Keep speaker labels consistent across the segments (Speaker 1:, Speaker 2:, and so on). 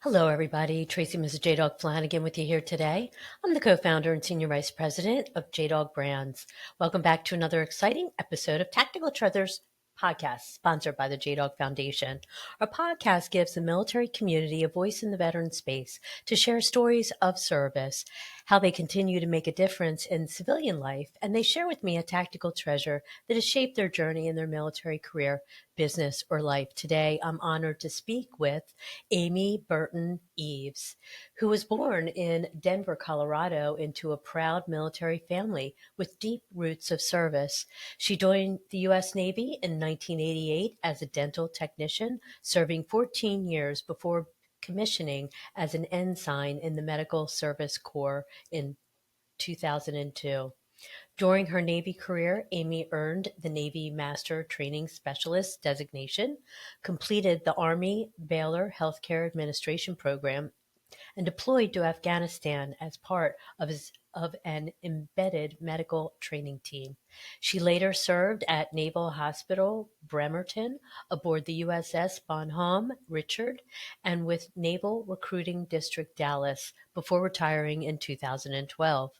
Speaker 1: Hello, everybody. Tracy Mrs. JDog Flanagan with you here today. I'm the co-founder and senior vice president of JDog Brands. Welcome back to another exciting episode of Tactical Treasures podcast, sponsored by the JDog Foundation. Our podcast gives the military community a voice in the veteran space to share stories of service, how they continue to make a difference in civilian life, and they share with me a tactical treasure that has shaped their journey in their military career, business, or life. Today, I'm honored to speak with Amy Burton-Eaves, who was born in Denver, Colorado, into a proud military family with deep roots of service. She joined the U.S. Navy in 1988 as a dental technician, serving 14 years before commissioning as an ensign in the Medical Service Corps in 2002. During her Navy career, Amy earned the Navy Master Training Specialist designation, completed the Army Baylor Healthcare Administration program, and deployed to Afghanistan as part of an embedded medical training team. She later served at Naval Hospital Bremerton aboard the USS Bonhomme Richard and with Naval Recruiting District Dallas before retiring in 2012.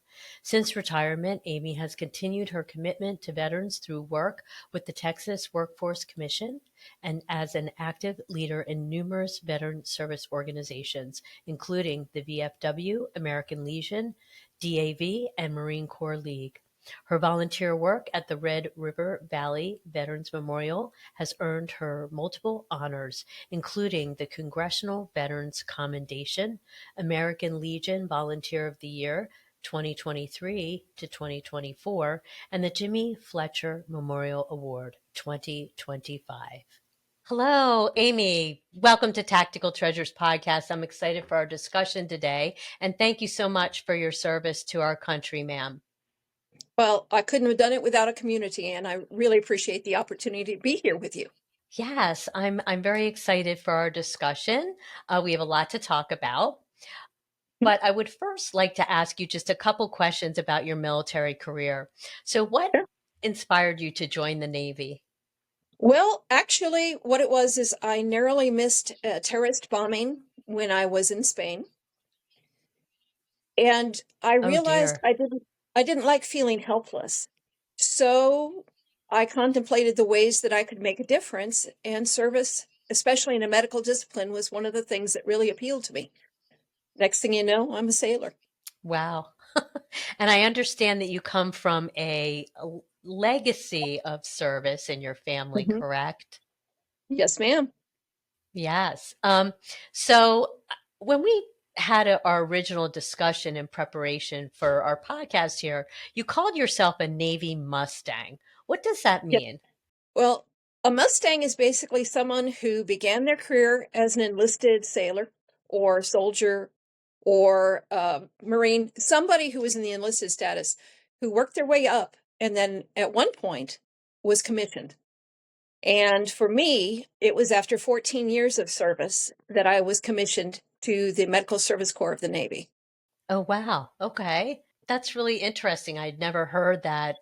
Speaker 1: Since retirement, Amy has continued her commitment to veterans through work with the Texas Workforce Commission and as an active leader in numerous veteran service organizations, including the VFW, American Legion, DAV, and Marine Corps League. Her volunteer work at the Red River Valley Veterans Memorial has earned her multiple honors, including the Congressional Veterans Commendation, American Legion Volunteer of the Year 2023 to 2024, and the Jimmy Fletcher Memorial Award 2025. Hello, Amy. Welcome to Tactical Treasures Podcast. I'm excited for our discussion today, and thank you so much for your service to our country, ma'am.
Speaker 2: Well, I couldn't have done it without a community, and I really appreciate the opportunity to be here with you.
Speaker 1: Yes, I'm very excited for our discussion. We have a lot to talk about, but I would first like to ask you just a couple questions about your military career. So, what
Speaker 2: Sure.
Speaker 1: inspired you to join the Navy?
Speaker 2: Well, actually, what it was is I narrowly missed a terrorist bombing when I was in Spain, and I
Speaker 1: Oh
Speaker 2: realized
Speaker 1: dear.
Speaker 2: I didn't like feeling helpless. So I contemplated the ways that I could make a difference, and service, especially in a medical discipline, was one of the things that really appealed to me. Next thing you know, I'm a sailor.
Speaker 1: Wow. And I understand that you come from a legacy of service in your family,
Speaker 2: Mhm.
Speaker 1: correct?
Speaker 2: Yes, ma'am.
Speaker 1: Yes. When we had our original discussion in preparation for our podcast here, you called yourself a Navy Mustang. What does that mean?
Speaker 2: Well, a Mustang is basically someone who began their career as an enlisted sailor or soldier or Marine, somebody who was in the enlisted status, who worked their way up and then at one point was commissioned. And for me, it was after 14 years of service that I was commissioned to the Medical Service Corps of the Navy.
Speaker 1: Oh, wow. Okay. That's really interesting. I'd never heard that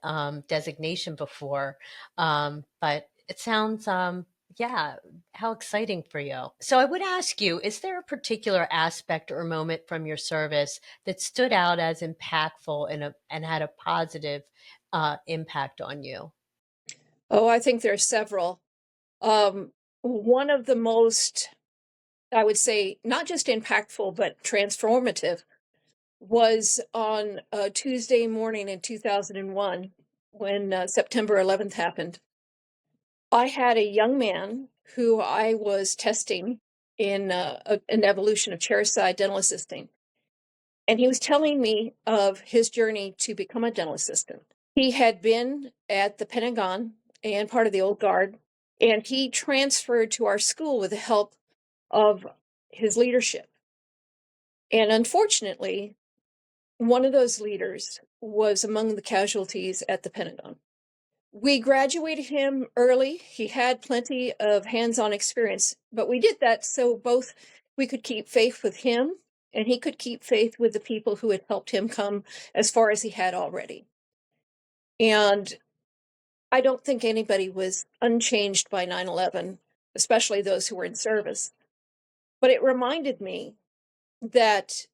Speaker 1: designation before. But it sounds, yeah, how exciting for you. So I would ask you, is there a particular aspect or moment from your service that stood out as impactful and had a positive impact on you?
Speaker 2: Oh, I think there are several. One of the most, I would say, not just impactful, but transformative was on a Tuesday morning in 2001 when September 11th happened. I had a young man who I was testing in an evolution of chairside dental assisting, and he was telling me of his journey to become a dental assistant. He had been at the Pentagon and part of the old guard, and he transferred to our school with the help of his leadership. And unfortunately, one of those leaders was among the casualties at the Pentagon. We graduated him early. He had plenty of hands-on experience, but we did that so both we could keep faith with him and he could keep faith with the people who had helped him come as far as he had already. And I don't think anybody was unchanged by 9/11, especially those who were in service. But it reminded me that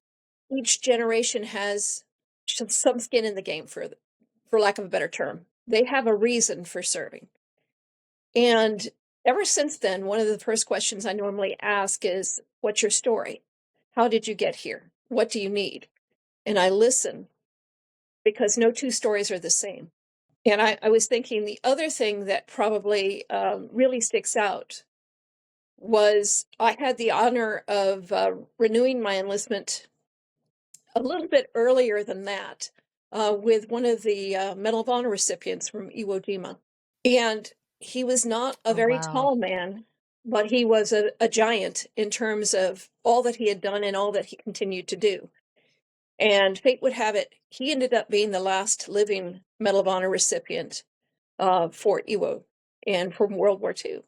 Speaker 2: each generation has some skin in the game, for lack of a better term. They have a reason for serving. And ever since then, one of the first questions I normally ask is, what's your story? How did you get here? What do you need? And I listen, because no two stories are the same. And I was thinking the other thing that probably really sticks out was I had the honor of renewing my enlistment a little bit earlier than that, with one of the Medal of Honor recipients from Iwo Jima. And he was not a
Speaker 1: Oh,
Speaker 2: very
Speaker 1: wow.
Speaker 2: tall man, but he was a giant in terms of all that he had done and all that he continued to do. And fate would have it, he ended up being the last living Medal of Honor recipient for Iwo and from World War II.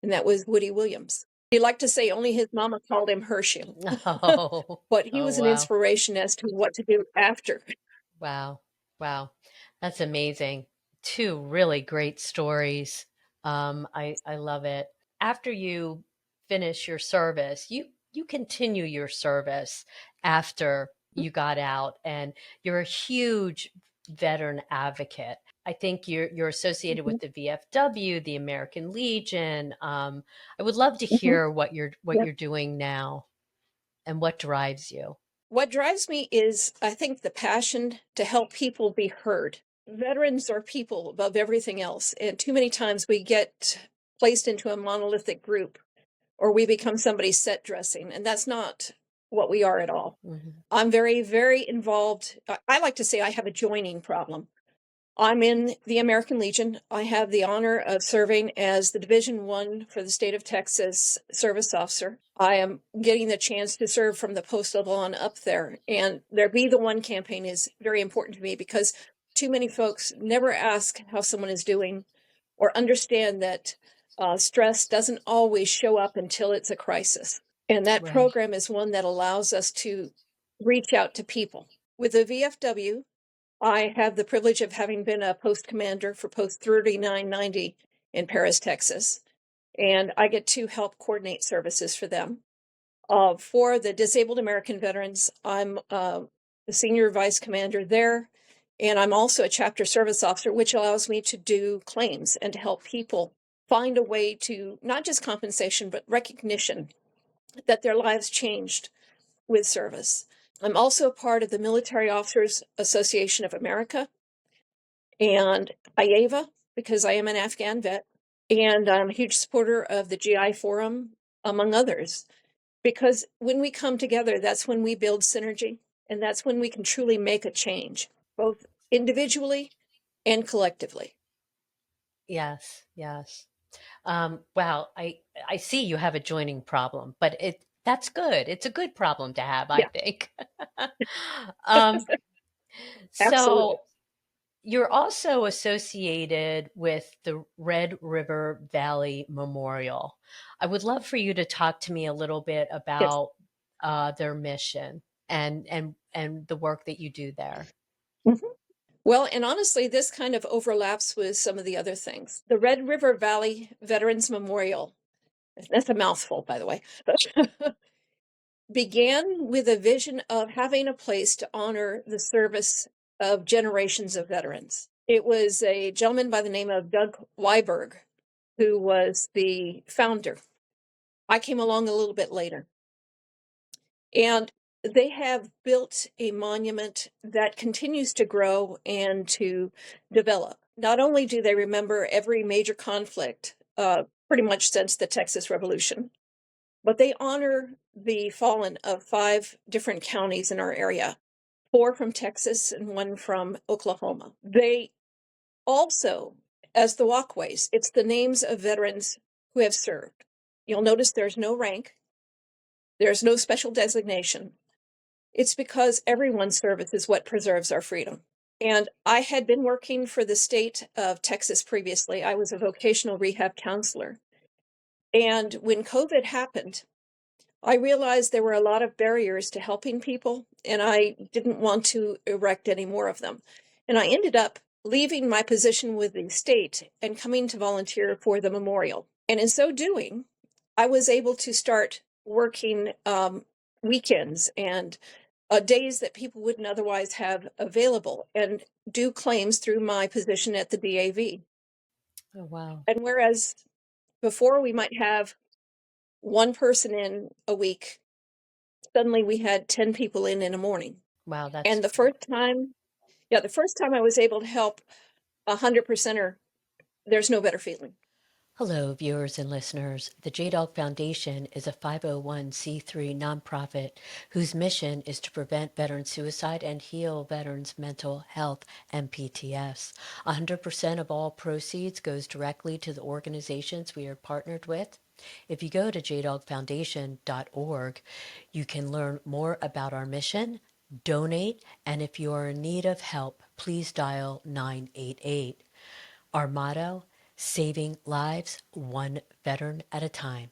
Speaker 2: And that was Woody Williams. He liked to say only his mama called him Herschel,
Speaker 1: Oh,
Speaker 2: but he
Speaker 1: oh,
Speaker 2: was an
Speaker 1: wow.
Speaker 2: inspiration as to what to do after.
Speaker 1: Wow. Wow. That's amazing. Two really great stories. I love it. After you finish your service, you continue your service after you got out, and you're a huge veteran advocate. I think you're associated
Speaker 2: Mhm,
Speaker 1: with the VFW, the American Legion. I would love to
Speaker 2: mhm,
Speaker 1: hear what
Speaker 2: yeah.
Speaker 1: you're doing now and what drives you.
Speaker 2: What drives me is, I think, the passion to help people be heard. Veterans are people above everything else, and too many times we get placed into a monolithic group, or we become somebody's set dressing, and that's not what we are at all.
Speaker 1: Mhm.
Speaker 2: I'm very, very involved. I like to say I have a joining problem. I'm in the American Legion. I have the honor of serving as the Division One for the state of Texas service officer. I am getting the chance to serve from the post level on up there. And their Be the One campaign is very important to me, because too many folks never ask how someone is doing or understand that stress doesn't always show up until it's a crisis. And that
Speaker 1: Right.
Speaker 2: program is one that allows us to reach out to people. With the VFW, I have the privilege of having been a post commander for Post 3990 in Paris, Texas, and I get to help coordinate services for them. For the disabled American veterans, I'm the senior vice commander there, and I'm also a chapter service officer, which allows me to do claims and to help people find a way to not just compensation, but recognition that their lives changed with service. I'm also part of the Military Officers Association of America and IAVA, because I am an Afghan vet, and I'm a huge supporter of the GI Forum, among others, because when we come together, that's when we build synergy, and that's when we can truly make a change, both individually and collectively.
Speaker 1: Yes, yes. Wow, I see you have a joining problem, but that's good. It's a good problem to have, I
Speaker 2: Yeah,
Speaker 1: think. um,
Speaker 2: absolutely.
Speaker 1: so you're also associated with the Red River Valley Memorial. I would love for you to talk to me a little bit
Speaker 2: Yes.
Speaker 1: about their mission and the work that you do there.
Speaker 2: Mhm. Well, and honestly, this kind of overlaps with some of the other things. The Red River Valley Veterans Memorial, that's a mouthful, by the way, began with a vision of having a place to honor the service of generations of veterans. It was a gentleman by the name of Doug Weiberg who was the founder. I came along a little bit later. And they have built a monument that continues to grow and to develop. Not only do they remember every major conflict, pretty much since the Texas Revolution, but they honor the fallen of 5 different counties in our area, 4 from Texas and 1 from Oklahoma. They also, as the walkways, it's the names of veterans who have served. You'll notice there's no rank, there's no special designation. It's because everyone's service is what preserves our freedom. And I had been working for the state of Texas previously. I was a vocational rehab counselor. And when COVID happened, I realized there were a lot of barriers to helping people, and I didn't want to erect any more of them. And I ended up leaving my position with the state and coming to volunteer for the memorial. And in so doing, I was able to start working weekends and days that people wouldn't otherwise have available and do claims through my position at the DAV.
Speaker 1: Oh, wow.
Speaker 2: And whereas before we might have one person in a week, suddenly we had 10 people in a morning.
Speaker 1: Wow, that's
Speaker 2: And
Speaker 1: great.
Speaker 2: the first time I was able to help 100%er, there's no better feeling.
Speaker 1: Hello, viewers and listeners. The JDog Foundation is a 501c3 nonprofit whose mission is to prevent veteran suicide and heal veterans' mental health and PTS. 100% of all proceeds goes directly to the organizations we are partnered with. If you go to jdogfoundation.org, you can learn more about our mission, donate, and if you are in need of help, please dial 988. Our motto, saving lives one veteran at a time.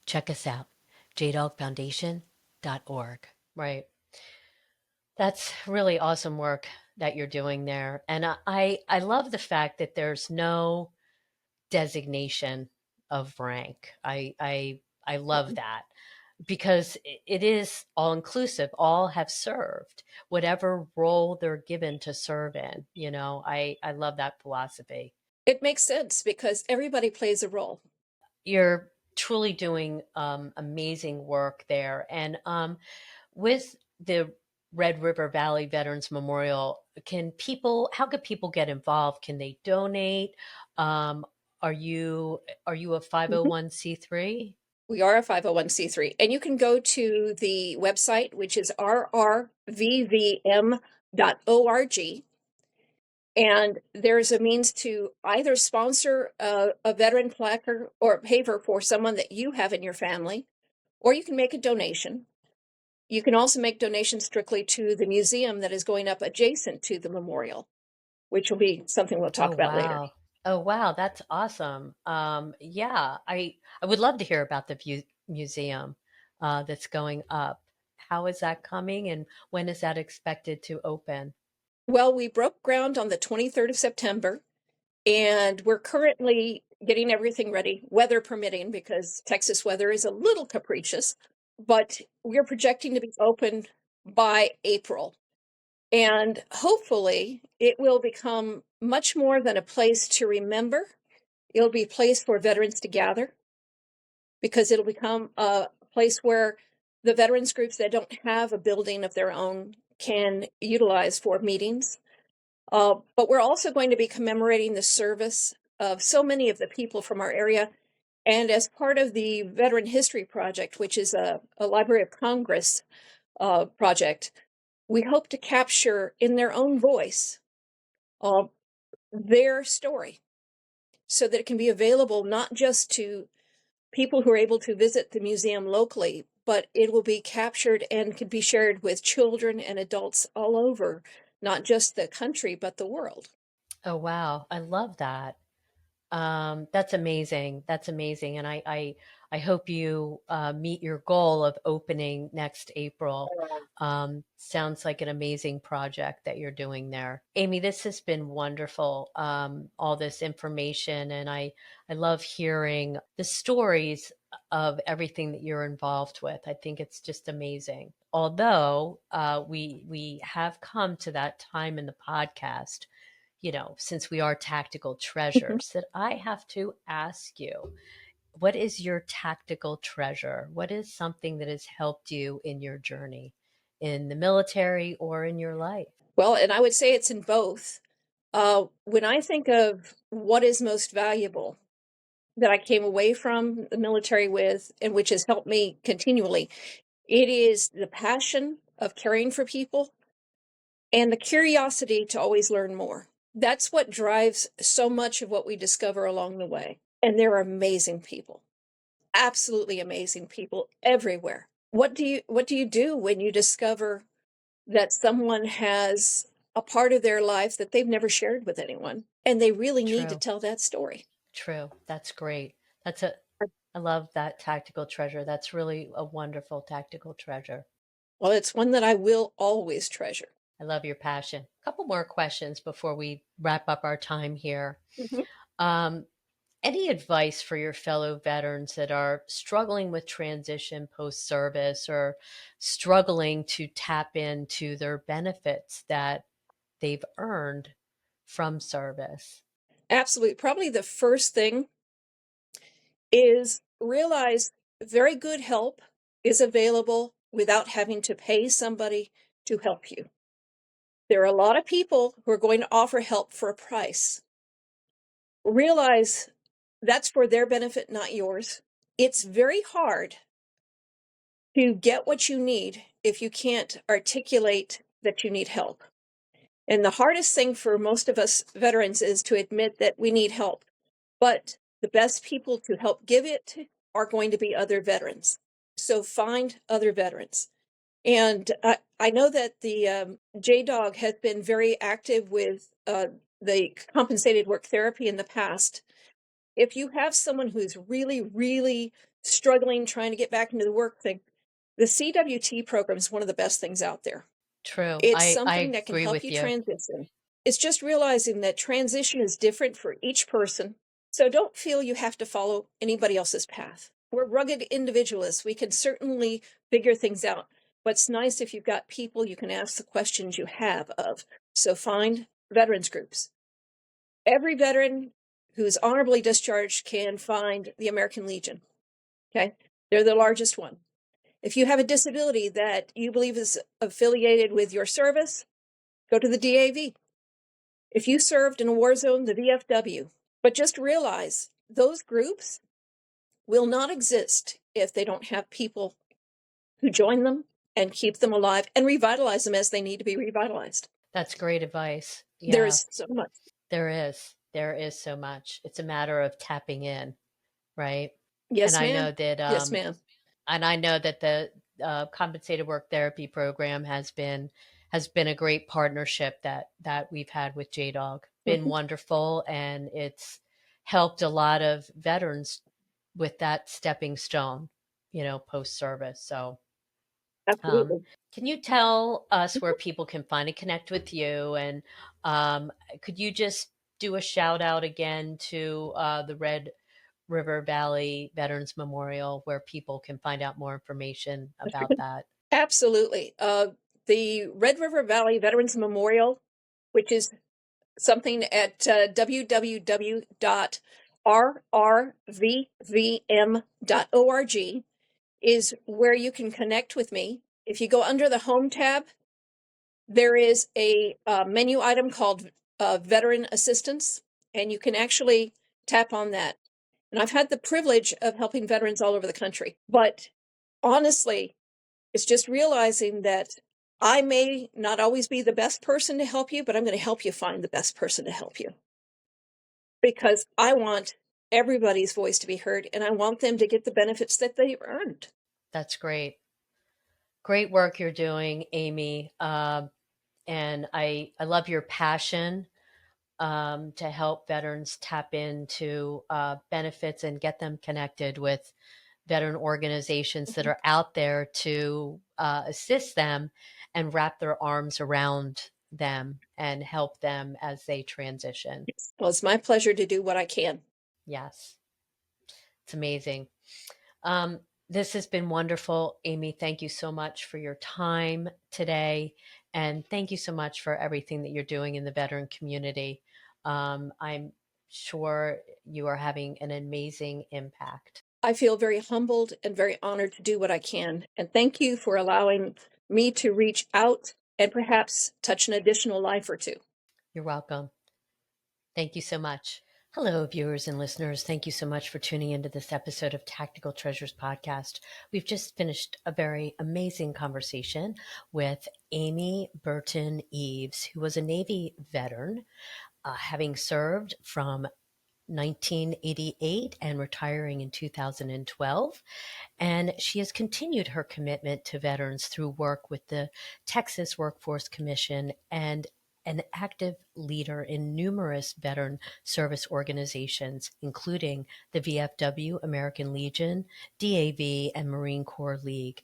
Speaker 1: Check us out, jdogfoundation.org. Right. That's really awesome work that you're doing there. And I love the fact that there's no designation of rank. I love that because it is all inclusive. All have served whatever role they're given to serve in. I love that philosophy.
Speaker 2: It makes sense because everybody plays a role.
Speaker 1: You're truly doing amazing work there. And with the Red River Valley Veterans Memorial, how could people get involved? Can they donate? Um, are you a
Speaker 2: Mhm.
Speaker 1: 501c3?
Speaker 2: We are a 501c3, and you can go to the website, which is rrvvm.org, and there's a means to either sponsor a veteran plaque or paver for someone that you have in your family, or you can make a donation. You can also make donations strictly to the museum that is going up adjacent to the memorial, which will be something we'll
Speaker 1: Oh,
Speaker 2: talk about later.
Speaker 1: wow. Oh, wow, that's awesome. Yeah, I would love to hear about the museum that's going up. How is that coming and when is that expected to open?
Speaker 2: Well, we broke ground on the 23rd of September, and we're currently getting everything ready, weather permitting, because Texas weather is a little capricious, but we're projecting to be open by April. And hopefully, it will become much more than a place to remember. It'll be a place for veterans to gather because it'll become a place where the veterans groups that don't have a building of their own can utilize for meetings. But we're also going to be commemorating the service of so many of the people from our area. And as part of the Veteran History Project, which is a Library of Congress project, we hope to capture in their own voice uh, their story so that it can be available not just to people who are able to visit the museum locally, but it will be captured and can be shared with children and adults all over, not just the country, but the world.
Speaker 1: Oh, wow. I love that. That's amazing. That's amazing. And I hope you meet your goal of opening next April. Sounds like an amazing project that you're doing there. Amy, this has been wonderful, all this information. And I love hearing the stories of everything that you're involved with. I think it's just amazing. Although we have come to that time in the podcast, since we are tactical treasures, that I have to ask you, what is your tactical treasure? What is something that has helped you in your journey in the military or in your life?
Speaker 2: Well, and I would say it's in both. When I think of what is most valuable that I came away from the military with, and which has helped me continually, it is the passion of caring for people and the curiosity to always learn more. That's what drives so much of what we discover along the way. And there are amazing people, absolutely amazing people everywhere. What do you do when you discover that someone has a part of their life that they've never shared with anyone and they really need to
Speaker 1: True,
Speaker 2: tell that story?
Speaker 1: true. That's great. I love that tactical treasure. That's really a wonderful tactical treasure.
Speaker 2: Well, it's one that I will always treasure.
Speaker 1: I love your passion. A couple more questions before we wrap up our time here.
Speaker 2: Mhm.
Speaker 1: Um, Any advice for your fellow veterans that are struggling with transition post service or struggling to tap into their benefits that they've earned from service?
Speaker 2: Absolutely. Probably the first thing is realize very good help is available without having to pay somebody to help you. There are a lot of people who are going to offer help for a price. Realize that's for their benefit, not yours. It's very hard to get what you need if you can't articulate that you need help. And the hardest thing for most of us veterans is to admit that we need help. But the best people to help give it are going to be other veterans. So find other veterans. And I know that the JDog has been very active with the compensated work therapy in the past. If you have someone who's really, really struggling, trying to get back into the work thing, the CWT program is one of the best things out there.
Speaker 1: True.
Speaker 2: It's
Speaker 1: I
Speaker 2: something that can
Speaker 1: agree
Speaker 2: help
Speaker 1: with
Speaker 2: you
Speaker 1: you.
Speaker 2: transition. It's just realizing that transition is different for each person. So don't feel you have to follow anybody else's path. We're rugged individualists. We can certainly figure things out. What's nice if you've got people you can ask the questions you have of. So find veterans groups. Every veteran who's honorably discharged can find the American Legion. Okay. They're the largest one. If you have a disability that you believe is affiliated with your service, go to the DAV. If you served in a war zone, the VFW. But just realize those groups will not exist if they don't have people who join them and keep them alive and revitalize them as they need to be revitalized.
Speaker 1: That's great advice.
Speaker 2: There
Speaker 1: Yeah,
Speaker 2: is so much.
Speaker 1: there is. There is so much. It's a matter of tapping in, right? And
Speaker 2: Yes,
Speaker 1: I
Speaker 2: ma'am.
Speaker 1: know that
Speaker 2: Yes, ma'am.
Speaker 1: the compensated work therapy program has been a great partnership that we've had with JDog. Been
Speaker 2: Mhm.
Speaker 1: wonderful, and it's helped a lot of veterans with that stepping stone, post service. So, um,
Speaker 2: Absolutely.
Speaker 1: can you tell us where people can find and connect with you? And um, could you just do a shout out again to the Red River Valley Veterans Memorial, where people can find out more information about that?
Speaker 2: Absolutely. The Red River Valley Veterans Memorial, which is something at www.rrvvm.org, is where you can connect with me. If you go under the Home tab, there is a menu item called Veteran Assistance, and you can actually tap on that. And I've had the privilege of helping veterans all over the country. But honestly, it's just realizing that I may not always be the best person to help you, but I'm going to help you find the best person to help you because I want everybody's voice to be heard and I want them to get the benefits that they've earned.
Speaker 1: That's great. Great work you're doing, Amy. And I love your passion to help veterans tap into benefits and get them connected with veteran organizations that
Speaker 2: Mhm.
Speaker 1: are out there to assist them and wrap their arms around them and help them as they transition.
Speaker 2: Well, it's my pleasure to do what I can.
Speaker 1: Yes, it's amazing. Um, this has been wonderful. Amy, thank you so much for your time today. And thank you so much for everything that you're doing in the veteran community. I'm sure you are having an amazing impact.
Speaker 2: I feel very humbled and very honored to do what I can. And thank you for allowing me to reach out and perhaps touch an additional life or two.
Speaker 1: You're welcome. Thank you so much. Hello, viewers and listeners. Thank you so much for tuning into this episode of Tactical Treasures Podcast. We've just finished a very amazing conversation with Amy Burton-Eaves, who was a Navy veteran, having served from 1988 and retiring in 2012. And she has continued her commitment to veterans through work with the Texas Workforce Commission and an active leader in numerous veteran service organizations, including the VFW, American Legion, DAV, and Marine Corps League.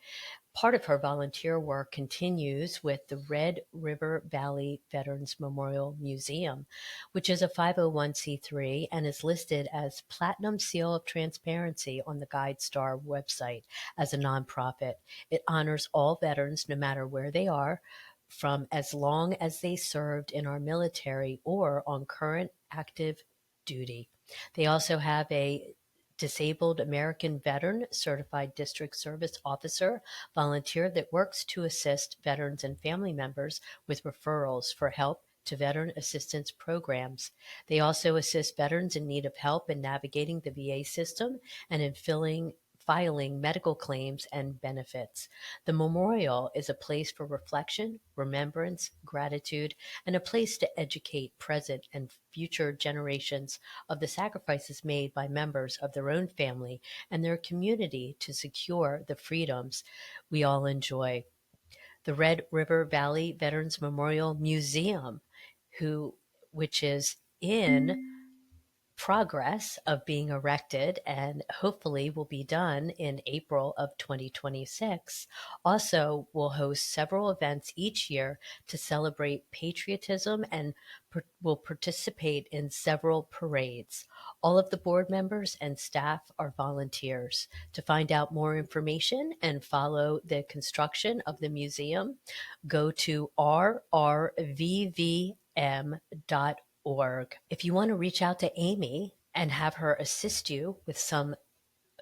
Speaker 1: Part of her volunteer work continues with the Red River Valley Veterans Memorial Museum, which is a 501c3 and is listed as Platinum Seal of Transparency on the GuideStar website as a nonprofit. It honors all veterans no matter where they are, from as long as they served in our military or on current active duty. They also have a disabled American veteran certified district service officer volunteer that works to assist veterans and family members with referrals for help to veteran assistance programs. They also assist veterans in need of help in navigating the VA system and in filing medical claims and benefits. The memorial is a place for reflection, remembrance, gratitude, and a place to educate present and future generations of the sacrifices made by members of their own family and their community to secure the freedoms we all enjoy. The Red River Valley Veterans Memorial Museum, which is in progress of being erected and hopefully will be done in April of 2026, also will host several events each year to celebrate patriotism and will participate in several parades. All of the board members and staff are volunteers. To find out more information and follow the construction of the museum, go to rrvvm.org. If you want to reach out to Amy and have her assist you with some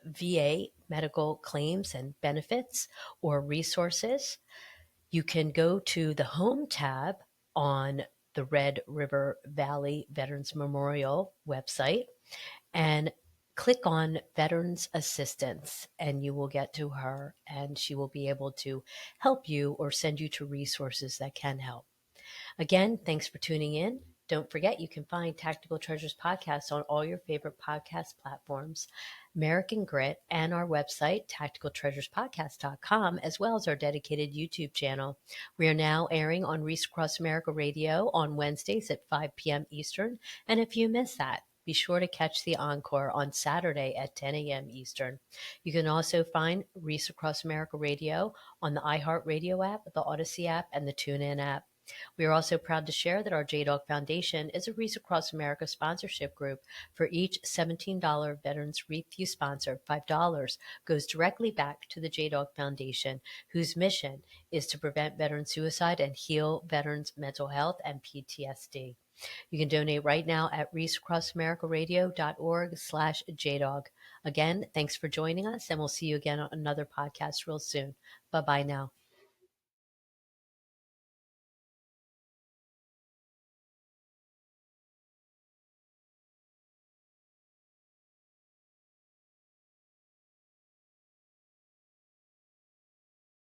Speaker 1: VA medical claims and benefits or resources, you can go to the Home tab on the Red River Valley Veterans Memorial website and click on Veterans Assistance, and you will get to her, and she will be able to help you or send you to resources that can help. Again, thanks for tuning in. Don't forget, you can find Tactical Treasures podcast on all your favorite podcast platforms, American Grit, and our website, tacticaltreasurespodcast.com, as well as our dedicated YouTube channel. We are now airing on Reach Across America Radio on Wednesdays at 5 p.m. Eastern. And if you miss that, be sure to catch the encore on Saturday at 10 a.m. Eastern. You can also find Reach Across America Radio on the iHeartRadio app, the Odyssey app, and the TuneIn app. We are also proud to share that our JDog Foundation is a Reach Across America sponsorship group. For each $17 Veterans Wreath you sponsor, $5 goes directly back to the JDog Foundation, whose mission is to prevent veteran suicide and heal veterans' mental health and PTSD. You can donate right now at reachacrossamericaradio.org/JDog. Again, thanks for joining us, and we'll see you again on another podcast real soon. Bye-bye now.